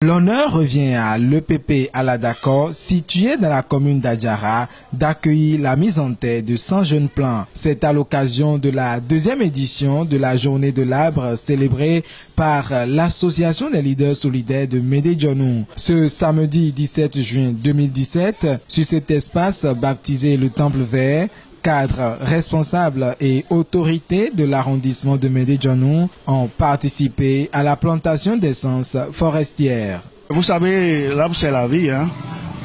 L'honneur revient à l'EPP Aladako, situé dans la commune d'Adjara, d'accueillir la mise en tête de 100 jeunes plants. C'est à l'occasion de la deuxième édition de la journée de l'arbre célébrée par l'Association des leaders solidaires de Médé-Djonou. Ce samedi 17 juin 2017, sur cet espace baptisé le Temple Vert, cadres, responsables et autorités de l'arrondissement de Médé-Djonou ont participé à la plantation d'essences forestières. Vous savez, l'arbre c'est la vie.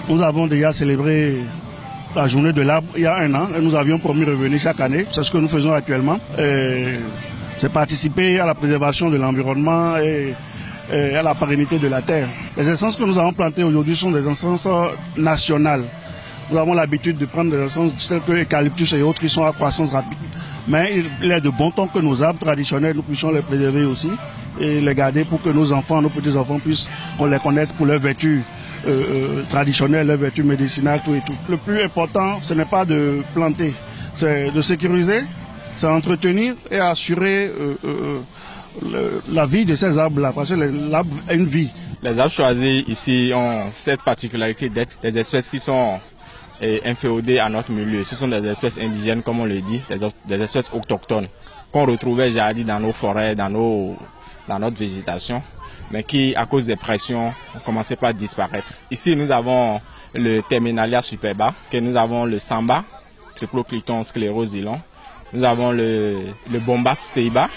Nous avons déjà célébré la journée de l'arbre il y a 1 an et nous avions promis de revenir chaque année. C'est ce que nous faisons actuellement. C'est participer à la préservation de l'environnement et à la pérennité de la terre. Les essences que nous avons plantées aujourd'hui sont des essences nationales. Nous avons l'habitude de prendre des essences telles que l'eucalyptus et autres qui sont à croissance rapide. Mais il est de bon temps que nos arbres traditionnels, nous puissions les préserver aussi et les garder pour que nos enfants, nos petits-enfants puissent les connaître pour leurs vertus traditionnelles, leurs vertus médicinales, tout et tout. Le plus important, ce n'est pas de planter, c'est de sécuriser, c'est entretenir et assurer la vie de ces arbres-là, parce que l'arbre a une vie. Les arbres choisis ici ont cette particularité d'être des espèces qui sont inféodées à notre milieu. Ce sont des espèces indigènes, comme on le dit, des espèces autochtones qu'on retrouvait jadis dans nos forêts, dans notre végétation, mais qui, à cause des pressions, ont commencé par disparaître. Ici, nous avons le Terminalia superba, que nous avons le Samba, Triplocliton sclérosilon, nous avons le Bombas ceiba,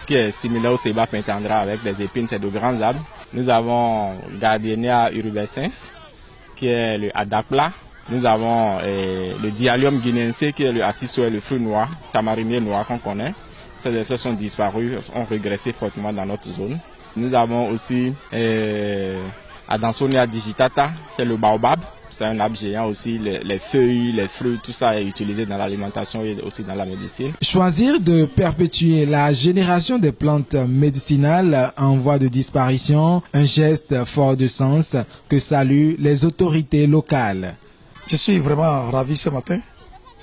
qui est similaire au Ceiba pentandra avec des épines, c'est de grands arbres. Nous avons Gardenia urubescens, qui est le Adapla. Nous avons le Dialium guineense, qui est le Assissoe, le fruit noir, tamarinier noir qu'on connaît. Ces espèces sont disparues, ont régressé fortement dans notre zone. Nous avons aussi Adansonia digitata, qui est le baobab. C'est un arbre géant aussi, les feuilles, les fruits, tout ça est utilisé dans l'alimentation et aussi dans la médecine. Choisir de perpétuer la génération des plantes médicinales en voie de disparition, un geste fort de sens que saluent les autorités locales. Je suis vraiment ravi ce matin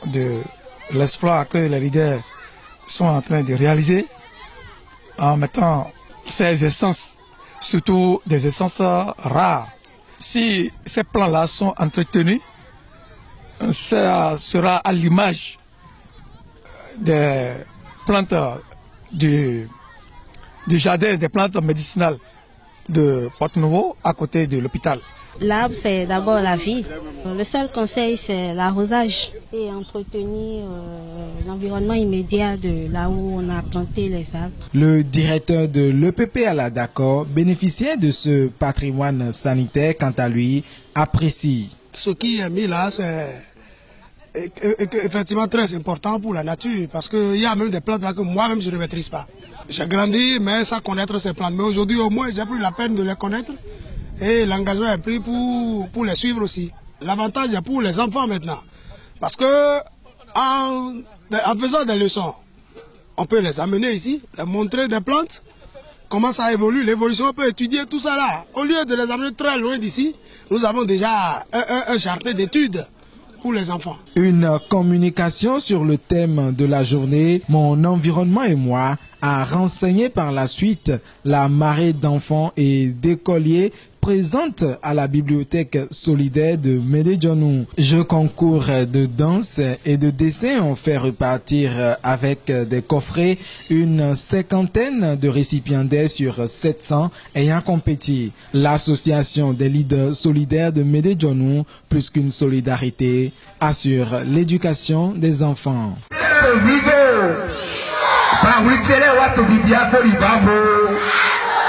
de l'exploit que les leaders sont en train de réaliser en mettant ces essences, surtout des essences rares. Si ces plants-là sont entretenus, ça sera à l'image des plantes du jardin des plantes médicinales de Porte-Nouveau à côté de l'hôpital. L'arbre, c'est d'abord la vie. Le seul conseil, c'est l'arrosage et entretenir l'environnement immédiat de là où on a planté les arbres. Le directeur de l'EPP Aladako, bénéficiaire de ce patrimoine sanitaire, quant à lui, apprécie. Ce qui est mis là, c'est effectivement très important pour la nature, parce qu'il y a même des plantes là que moi-même je ne maîtrise pas. J'ai grandi, mais sans connaître ces plantes. Mais aujourd'hui, au moins, j'ai pris la peine de les connaître. Et l'engagement est pris pour les suivre aussi. L'avantage est pour les enfants maintenant. Parce que en faisant des leçons, on peut les amener ici, leur montrer des plantes, comment ça évolue, l'évolution, on peut étudier tout ça là. Au lieu de les amener très loin d'ici, nous avons déjà un jardin d'études pour les enfants. Une communication sur le thème de la journée « Mon environnement et moi » a renseigné par la suite la marée d'enfants et d'écoliers présente à la bibliothèque solidaire de Médé-Djonou. Jeux concours de danse et de dessin ont fait repartir avec des coffrets une 50aine de récipiendaires sur 700 ayant compétit. L'association des leaders solidaires de Médé-Djonou, plus qu'une solidarité, assure l'éducation des enfants.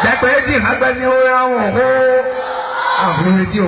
D'accord, il dit,